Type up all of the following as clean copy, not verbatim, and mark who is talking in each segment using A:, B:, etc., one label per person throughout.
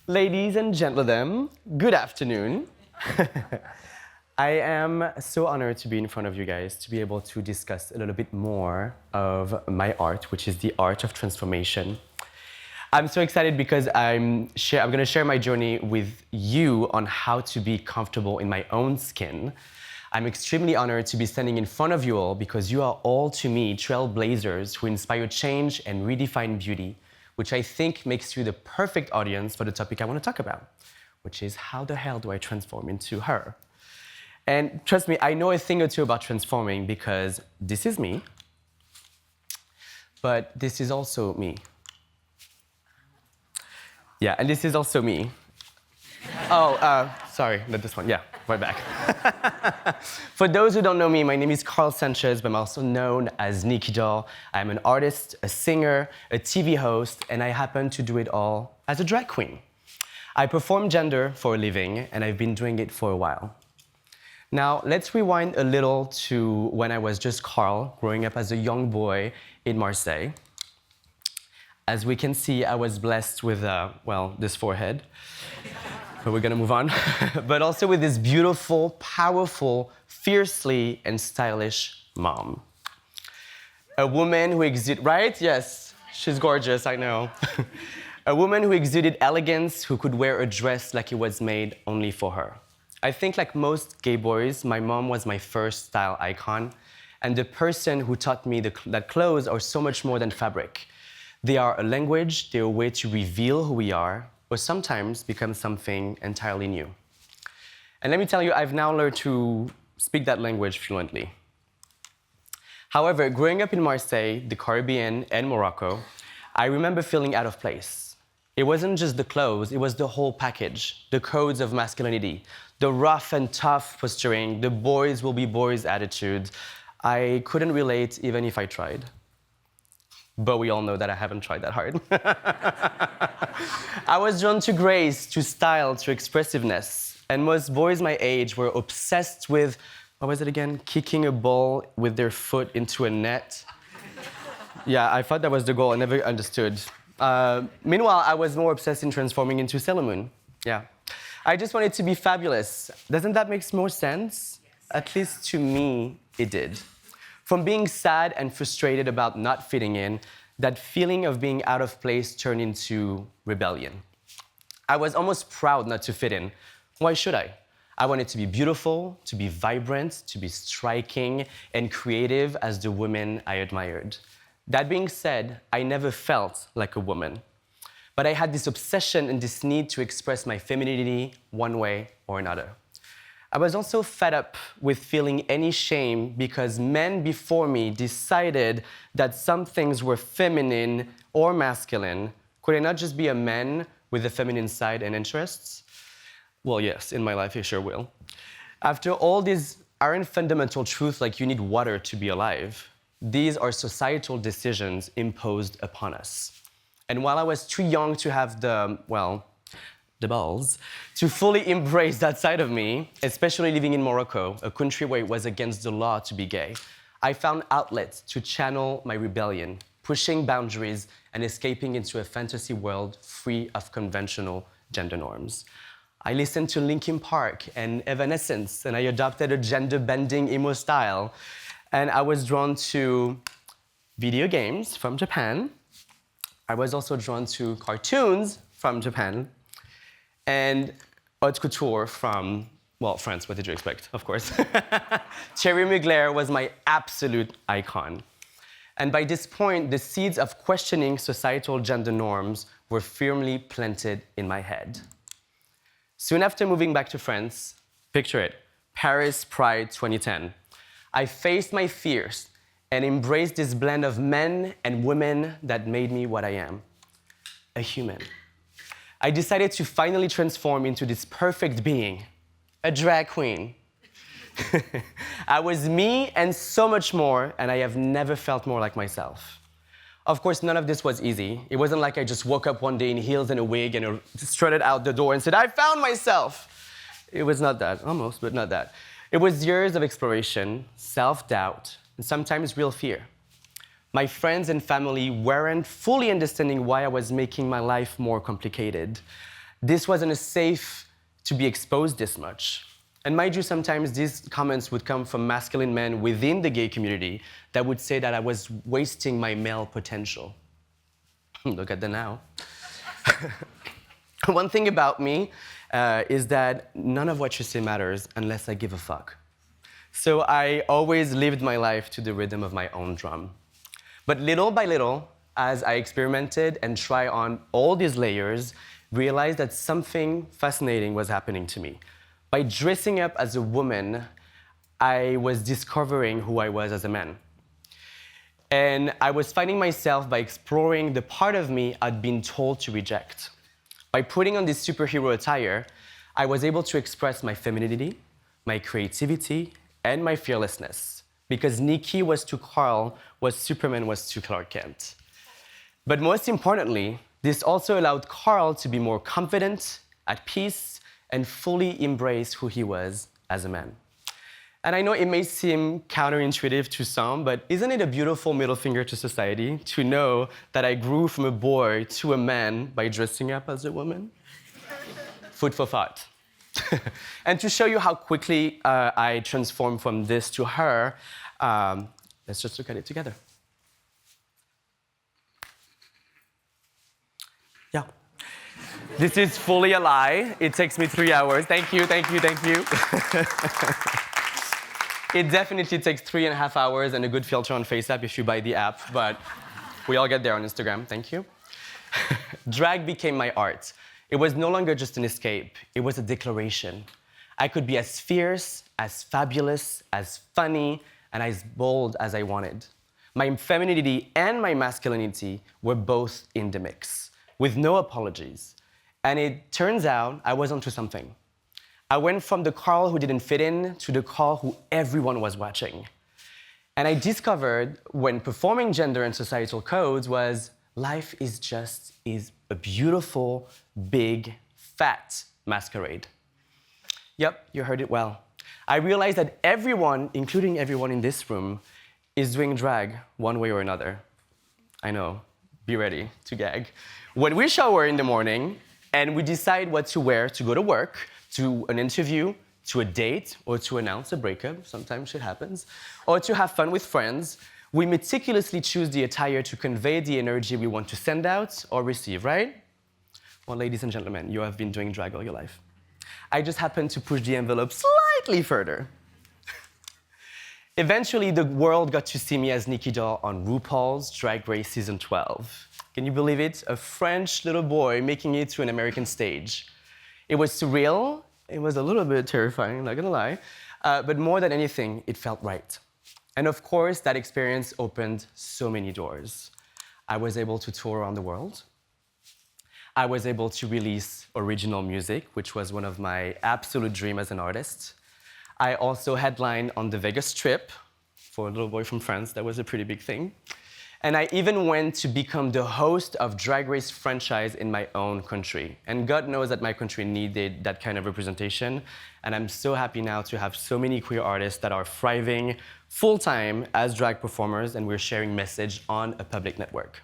A: Ladies and gentlemen, good afternoon. I am so honored to be in front of you guys, to be able to discuss a little bit more of my art, which is the art of transformation. I'm so excited because I'm going to share my journey with you on how to be comfortable in my own skin. I'm extremely honored to be standing in front of you all because you are all, to me, trailblazers who inspire change and redefine beauty, which I think makes you the perfect audience for the topic I want to talk about, which is how the hell do I transform into her? And trust me, I know a thing or two about transforming because this is me, but this is also me. Yeah, and this is also me. Sorry, not this one. Yeah, right back. For those who don't know me, my name is Carl Sanchez, but I'm also known as Nikki Doll. I'm an artist, a singer, a TV host, and I happen to do it all as a drag queen. I perform gender for a living, and I've been doing it for a while. Now, let's rewind a little to when I was just Carl, growing up as a young boy in Marseille. As we can see, I was blessed with, this forehead. But we're gonna move on. But also with this beautiful, powerful, fiercely and stylish mom. A woman who right? Yes, she's gorgeous, I know. A woman who exuded elegance, who could wear a dress like it was made only for her. I think like most gay boys, my mom was my first style icon and the person who taught me that clothes are so much more than fabric. They are a language, they're a way to reveal who we are, or sometimes become something entirely new. And let me tell you, I've now learned to speak that language fluently. However, growing up in Marseille, the Caribbean, and Morocco, I remember feeling out of place. It wasn't just the clothes, it was the whole package, the codes of masculinity, the rough and tough posturing, the boys will be boys attitude. I couldn't relate even if I tried. But we all know that I haven't tried that hard. I was drawn to grace, to style, to expressiveness. And most boys my age were obsessed with, what was it again? Kicking a ball with their foot into a net. Yeah, I thought that was the goal. I never understood. Meanwhile, I was more obsessed in transforming into Sailor Moon. Yeah. I just wanted to be fabulous. Doesn't that make more sense? Yes. At least to me, it did. From being sad and frustrated about not fitting in, that feeling of being out of place turned into rebellion. I was almost proud not to fit in. Why should I? I wanted to be beautiful, to be vibrant, to be striking and creative as the women I admired. That being said, I never felt like a woman. But I had this obsession and this need to express my femininity one way or another. I was also fed up with feeling any shame because men before me decided that some things were feminine or masculine. Could I not just be a man with a feminine side and interests? Well, yes, in my life, I sure will. After all, these aren't fundamental truths like you need water to be alive. These are societal decisions imposed upon us. And while I was too young to have the balls, to fully embrace that side of me, especially living in Morocco, a country where it was against the law to be gay, I found outlets to channel my rebellion, pushing boundaries and escaping into a fantasy world free of conventional gender norms. I listened to Linkin Park and Evanescence, and I adopted a gender-bending emo style. And I was drawn to video games from Japan. I was also drawn to cartoons from Japan and haute couture from, France. What did you expect? Of course. Thierry Mugler was my absolute icon. And by this point, the seeds of questioning societal gender norms were firmly planted in my head. Soon after moving back to France, picture it, Paris Pride 2010, I faced my fears and embraced this blend of men and women that made me what I am, a human. I decided to finally transform into this perfect being, a drag queen. I was me and so much more, and I have never felt more like myself. Of course, none of this was easy. It wasn't like I just woke up one day in heels and a wig and strutted out the door and said, I found myself. It was not that, almost, but not that. It was years of exploration, self-doubt, and sometimes real fear. My friends and family weren't fully understanding why I was making my life more complicated. this wasn't safe to be exposed this much. And mind you, sometimes these comments would come from masculine men within the gay community that would say that I was wasting my male potential. Look at the now. One thing about me is that none of what you say matters unless I give a fuck. So I always lived my life to the rhythm of my own drum. But little by little, as I experimented and tried on all these layers, realized that something fascinating was happening to me. By dressing up as a woman, I was discovering who I was as a man. And I was finding myself by exploring the part of me I'd been told to reject. By putting on this superhero attire, I was able to express my femininity, my creativity, and my fearlessness. Because Nikki was to Carl what Superman was to Clark Kent. But most importantly, this also allowed Carl to be more confident, at peace, and fully embrace who he was as a man. And I know it may seem counterintuitive to some, but isn't it a beautiful middle finger to society to know that I grew from a boy to a man by dressing up as a woman? Food for thought. And to show you how quickly I transformed from this to her, let's just look at it together. Yeah. This is fully a lie. It takes me 3 hours. Thank you, thank you, thank you. It definitely takes 3.5 hours and a good filter on FaceApp if you buy the app, but we all get there on Instagram, thank you. Drag became my art. It was no longer just an escape, it was a declaration. I could be as fierce, as fabulous, as funny, and as bold as I wanted. My femininity and my masculinity were both in the mix, with no apologies. And it turns out I was onto something. I went from the Carl who didn't fit in to the Carl who everyone was watching. And I discovered when performing gender and societal codes was life is a beautiful, big, fat masquerade. Yep, you heard it well. I realized that everyone, including everyone in this room, is doing drag one way or another. I know, be ready to gag. When we shower in the morning and we decide what to wear to go to work, to an interview, to a date, or to announce a breakup, sometimes shit happens, or to have fun with friends, we meticulously choose the attire to convey the energy we want to send out or receive, right? Well, ladies and gentlemen, you have been doing drag all your life. I just happened to push the envelope slightly further. Eventually, the world got to see me as Nikki Doll on RuPaul's Drag Race Season 12. Can you believe it? A French little boy making it to an American stage. It was surreal, it was a little bit terrifying, not gonna lie, but more than anything, it felt right. And of course, that experience opened so many doors. I was able to tour around the world. I was able to release original music, which was one of my absolute dreams as an artist. I also headlined on the Vegas Strip. For a little boy from France, that was a pretty big thing. And I even went to become the host of Drag Race franchise in my own country. And God knows that my country needed that kind of representation. And I'm so happy now to have so many queer artists that are thriving full-time as drag performers, and we're sharing message on a public network.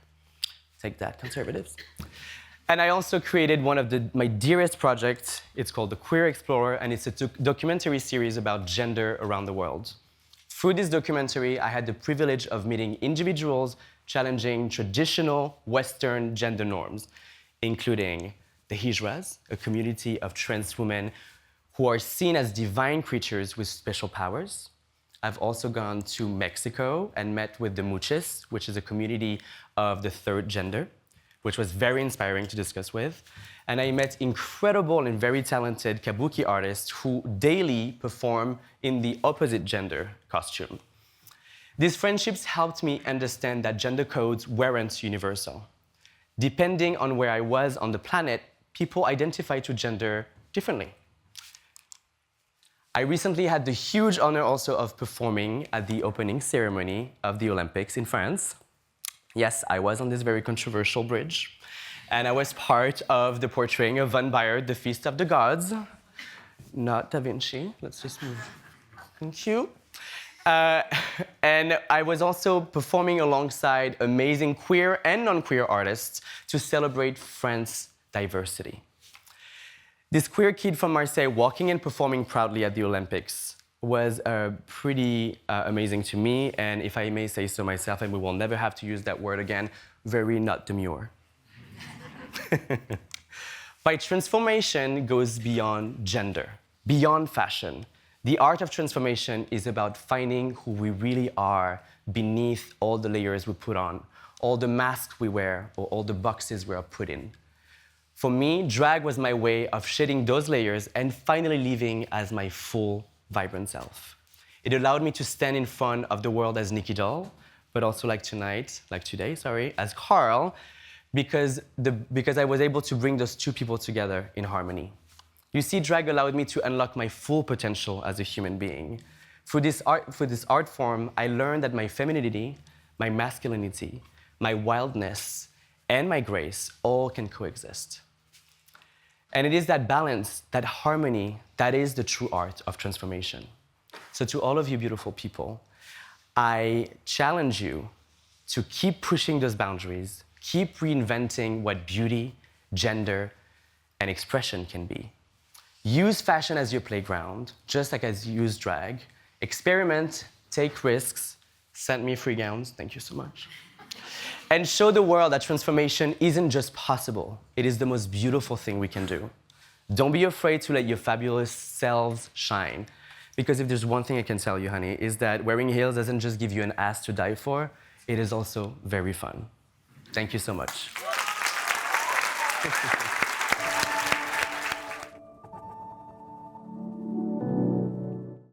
A: Take that, conservatives. And I also created one of my dearest projects. It's called The Queer Explorer, and it's a documentary series about gender around the world. Through this documentary, I had the privilege of meeting individuals challenging traditional Western gender norms, including the Hijras, a community of trans women who are seen as divine creatures with special powers. I've also gone to Mexico and met with the Muches, which is a community of the third gender, which was very inspiring to discuss with. And I met incredible and very talented kabuki artists who daily perform in the opposite gender costume. These friendships helped me understand that gender codes weren't universal. Depending on where I was on the planet, people identify to gender differently. I recently had the huge honor also of performing at the opening ceremony of the Olympics in France. Yes, I was on this very controversial bridge, and I was part of the portraying of Van Bayard, the Feast of the Gods, not Da Vinci. Let's just move. Thank you. And I was also performing alongside amazing queer and non-queer artists to celebrate France's diversity. This queer kid from Marseille walking and performing proudly at the Olympics was pretty amazing to me, and if I may say so myself, and we will never have to use that word again, very not demure. By transformation goes beyond gender, beyond fashion. The art of transformation is about finding who we really are beneath all the layers we put on, all the masks we wear, or all the boxes we are put in. For me, drag was my way of shedding those layers and finally living as my full, vibrant self. It allowed me to stand in front of the world as Nikki Doll, but also like today, as Carl, because I was able to bring those two people together in harmony. You see, drag allowed me to unlock my full potential as a human being. Through this art form, I learned that my femininity, my masculinity, my wildness, and my grace all can coexist. And it is that balance, that harmony, that is the true art of transformation. So to all of you beautiful people, I challenge you to keep pushing those boundaries, keep reinventing what beauty, gender, and expression can be. Use fashion as your playground, just like as you use drag. Experiment, take risks, send me free gowns, thank you so much. And show the world that transformation isn't just possible, it is the most beautiful thing we can do. Don't be afraid to let your fabulous selves shine. Because if there's one thing I can tell you, honey, is that wearing heels doesn't just give you an ass to die for, it is also very fun. Thank you so much.